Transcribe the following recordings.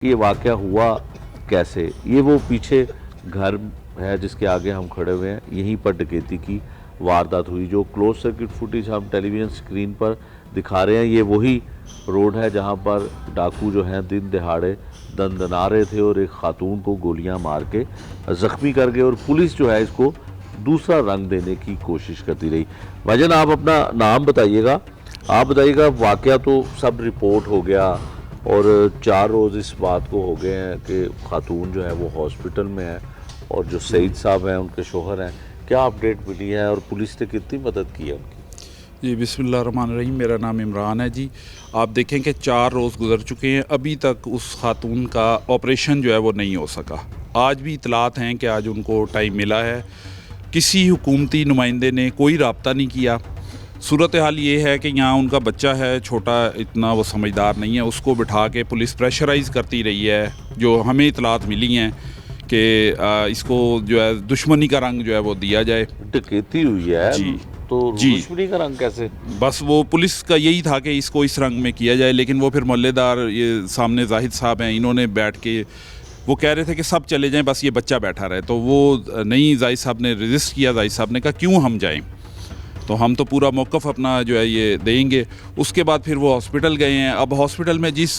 ये वाक़या हुआ कैसे? ये वो पीछे घर है जिसके आगे हम खड़े हुए हैं, यहीं पर डकैती की वारदात हुई। जो क्लोज सर्किट फुटेज हम टेलीविज़न स्क्रीन पर दिखा रहे हैं, ये वही रोड है जहां पर डाकू जो हैं दिन दहाड़े दंदना रहे थे और एक खातून को गोलियां मार के ज़ख्मी कर गए और पुलिस जो है इसको दूसरा रंग देने की कोशिश करती रही। भाईजान, आप अपना नाम बताइएगा। आप बताइएगा, वाक़या तो सब रिपोर्ट हो गया और 4 रोज़ इस बात को हो गए हैं कि खातून जो है वो हॉस्पिटल में है और जो सईद साहब हैं उनके शोहर हैं, क्या अपडेट मिली है और पुलिस ने कितनी मदद की है उनकी? जी बिस्मिल्लाहिर्रहमानिर्रहीम, मेरा नाम इमरान है जी। आप देखें कि 4 रोज़ गुजर चुके हैं, अभी तक उस खातून का ऑपरेशन जो है वो नहीं हो सका। आज भी इतलात हैं कि आज उनको टाइम मिला है, किसी हुकूमती नुमाइंदे ने कोई रब्ता नहीं किया। सूरत हाल ये है कि यहाँ उनका बच्चा है छोटा, इतना वो समझदार नहीं है, उसको बिठा के पुलिस प्रेशराइज़ करती रही है। जो हमें इतलात मिली हैं कि इसको जो है दुश्मनी का रंग जो है वो दिया जाए। डकैती हुई है जी तो जी, दुश्मनी का रंग कैसे? बस वो पुलिस का यही था कि इसको इस रंग में किया जाए, लेकिन वो फिर मोहल्लेदार ये सामने जाहिद साहब हैं, इन्होंने बैठ के वो कह रहे थे कि सब चले जाएं, बस ये बच्चा बैठा रहे। तो वो नहीं, जाहिद साहब ने रजिस्ट किया। जाहिद साहब ने कहा क्यों हम जाएं, तो हम तो पूरा मौक़िफ़ अपना जो है ये देंगे। उसके बाद फिर वो हॉस्पिटल गए हैं। अब हॉस्पिटल में जिस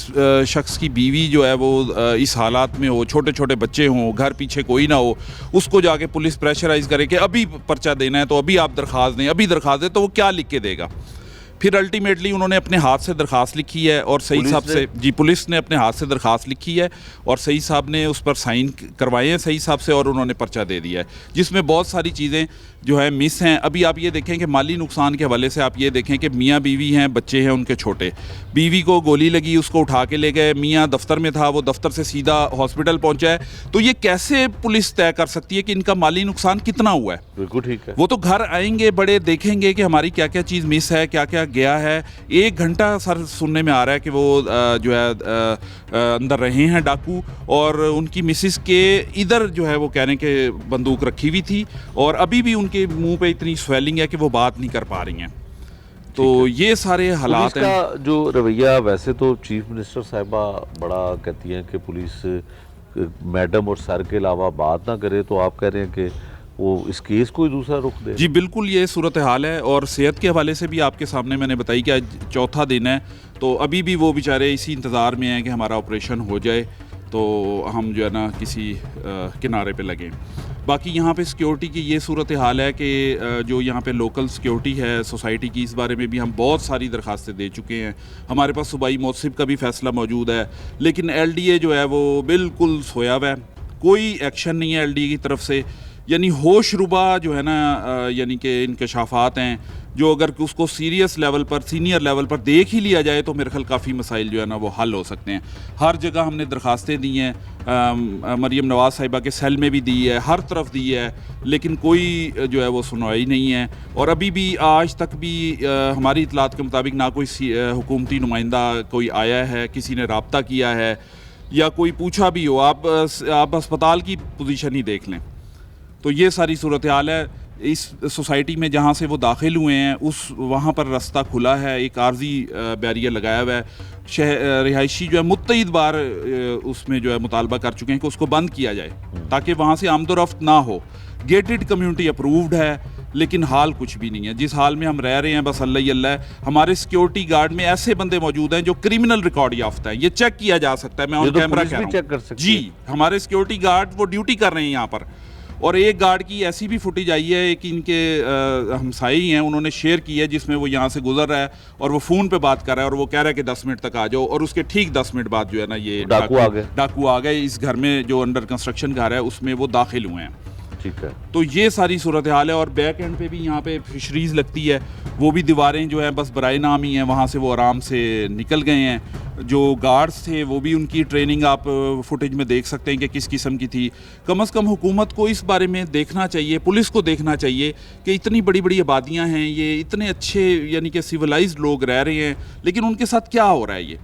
शख्स की बीवी जो है वो इस हालात में हो, छोटे छोटे बच्चे हों, घर पीछे कोई ना हो, उसको जाके पुलिस प्रेशराइज़ करे कि अभी पर्चा देना है तो अभी आप दरख्वास्त दें, अभी दरख्वास्त दें, तो वो क्या लिख के देगा? फिर अल्टीमेटली उन्होंने अपने हाथ से दरख्वास्त लिखी है और सईद साहब से, जी पुलिस ने अपने हाथ से दरख्वास्त लिखी है और सईद साहब ने उस पर साइन करवाए हैं सईद साहब से और उन्होंने पर्चा दे दिया है, जिसमें बहुत सारी चीज़ें जो है मिस हैं। अभी आप ये देखें कि माली नुकसान के हवाले से आप ये देखें कि मियाँ बीवी हैं, बच्चे हैं उनके छोटे, बीवी को गोली लगी, उसको उठा के ले गए, मियाँ दफ्तर में था, वो दफ्तर से सीधा हॉस्पिटल पहुँचा है। तो ये कैसे पुलिस तय कर सकती है कि इनका माली नुकसान कितना हुआ है? बिल्कुल ठीक है। वो तो घर आएंगे, बड़े देखेंगे कि हमारी क्या क्या चीज़ मिस है, क्या क्या गया है। 1 घंटा सर सुनने में आ रहा है कि वो जो है अंदर रहे हैं डाकू, और उनकी मिसिस के इधर जो है वो कह रहे हैं कि बंदूक रखी हुई थी और अभी भी उनके मुंह पे इतनी स्वेलिंग है कि वो बात नहीं कर पा रही हैं। तो ये सारे हालात हैं। पुलिस का जो रवैया, वैसे तो चीफ मिनिस्टर साहिबा बड़ा कहती हैं कि पुलिस मैडम और सर के अलावा बात ना करे, तो आप कह रहे हैं कि वो इस केस को ही दूसरा रुख दे? जी बिल्कुल, ये सूरत हाल है। और सेहत के हवाले से भी आपके सामने मैंने बताई कि आज चौथा दिन है, तो अभी भी वो बेचारे इसी इंतज़ार में हैं कि हमारा ऑपरेशन हो जाए तो हम जो है ना किसी किनारे पे लगें। बाकी यहाँ पे सिक्योरिटी की ये सूरत हाल है कि जो यहाँ पे लोकल सिक्योरिटी है सोसाइटी की, इस बारे में भी हम बहुत सारी दरखास्तें दे चुके हैं। हमारे पास सूबाई मौसिब का भी फ़ैसला मौजूद है, लेकिन LDA जो है वो बिल्कुल सोया हुआ है, कोई एक्शन नहीं है LDA की तरफ से। यानी होशरुबा जो है ना यानी कि इंकशाफात हैं, जो अगर उसको सीरियस लेवल पर, सीनियर लेवल पर देख ही लिया जाए तो मेरे ख्याल काफ़ी मसाइल जो है ना वो हल हो सकते हैं। हर जगह हमने दरखास्तें दी हैं, मरीम नवाज़ साहिबा के सेल में भी दी है, हर तरफ दी है, लेकिन कोई जो है वो सुनवाई नहीं है। और अभी भी आज तक भी हमारी इतलात के मुताबिक ना कोई हुकूमती नुमाइंदा कोई आया है, किसी ने रब्ता किया है या कोई पूछा भी हो। आप अस्पताल की पोजीशन ही देख लें। तो ये सारी सूरत हाल है। इस सोसाइटी में जहाँ से वो दाखिल हुए हैं उस वहाँ पर रास्ता खुला है, एक आर्जी बैरियर लगाया हुआ है। रिहायशी जो है मुत्तईद बार उसमें जो है मुतालबा कर चुके हैं कि उसको बंद किया जाए ताकि वहाँ से आमदोरफ्त ना हो। गेटेड कम्युनिटी अप्रूव्ड है, लेकिन हाल कुछ भी नहीं है। जिस हाल में हम रह रहे हैं बस अल्लाह ही अल्लाह है। हमारे सिक्योरिटी गार्ड में ऐसे बंदे मौजूद हैं जो क्रिमिनल रिकॉर्ड याफ्ता है, ये चेक किया जा सकता है। मैं ऑन कैमरा कह रहा हूँ जी, हमारे सिक्योरिटी गार्ड वो ड्यूटी कर रहे हैं यहाँ पर। और एक गार्ड की ऐसी भी फुटेज आई है कि इनके हमसाई हैं, उन्होंने शेयर की है, जिसमें वो यहाँ से गुजर रहा है और वो फ़ोन पे बात कर रहा है और वो कह रहा है कि 10 मिनट तक आ जाओ, और उसके ठीक 10 मिनट बाद जो है ना ये डाकू आ गए। इस घर में जो अंडर कंस्ट्रक्शन घर है उसमें वो दाखिल हुए हैं। ठीक है। तो ये सारी सूरत हाल है। और बैक एंड पे भी यहाँ पे फिशरीज़ लगती है, वो भी दीवारें जो हैं बस बराए नाम ही हैं, वहाँ से वो आराम से निकल गए हैं। जो गार्ड्स थे वो भी, उनकी ट्रेनिंग आप फुटेज में देख सकते हैं कि किस किस्म की थी। कम से कम हुकूमत को इस बारे में देखना चाहिए, पुलिस को देखना चाहिए कि इतनी बड़ी बड़ी आबादियाँ हैं, ये इतने अच्छे यानी कि सिविलाइज्ड लोग रह रहे हैं, लेकिन उनके साथ क्या हो रहा है? ये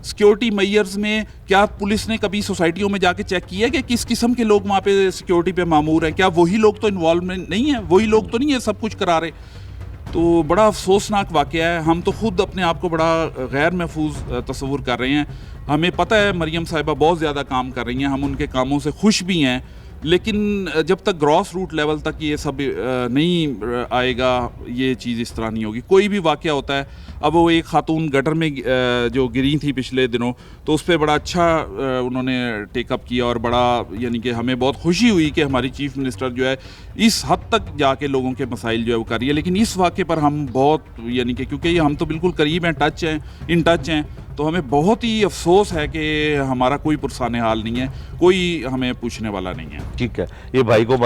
सिक्योरिटी मेयर्स में क्या पुलिस ने कभी सोसाइटियों में जाके चेक किया कि किस किस्म के लोग वहाँ पे सिक्योरिटी पे मामूर हैं? क्या वही लोग तो इन्वॉल्वमेंट नहीं है, वही लोग तो नहीं है सब कुछ करा रहे? तो बड़ा अफसोसनाक वाक़या है। हम तो ख़ुद अपने आप को बड़ा गैर महफूज तस्वुर कर रहे हैं। हमें पता है मरियम साहिबा बहुत ज़्यादा काम कर रही हैं, हम उनके कामों से खुश भी हैं, लेकिन जब तक ग्रॉस रूट लेवल तक ये सब नहीं आएगा, ये चीज़ इस तरह नहीं होगी। कोई भी वाक़या होता है, अब वो एक खातून गटर में जो गिरी थी पिछले दिनों, तो उस पर बड़ा अच्छा उन्होंने टेकअप किया और बड़ा यानी कि हमें बहुत खुशी हुई कि हमारी चीफ़ मिनिस्टर जो है इस हद तक जाके लोगों के मसाइल जो है वो कर रही है। लेकिन इस वाक़े पर हम बहुत यानी कि क्योंकि ये हम तो बिल्कुल करीब हैं, इन टच हैं, तो हमें बहुत ही अफसोस है कि हमारा कोई पुरसाने हाल नहीं है, कोई हमें पूछने वाला नहीं है। ठीक है, ये भाई को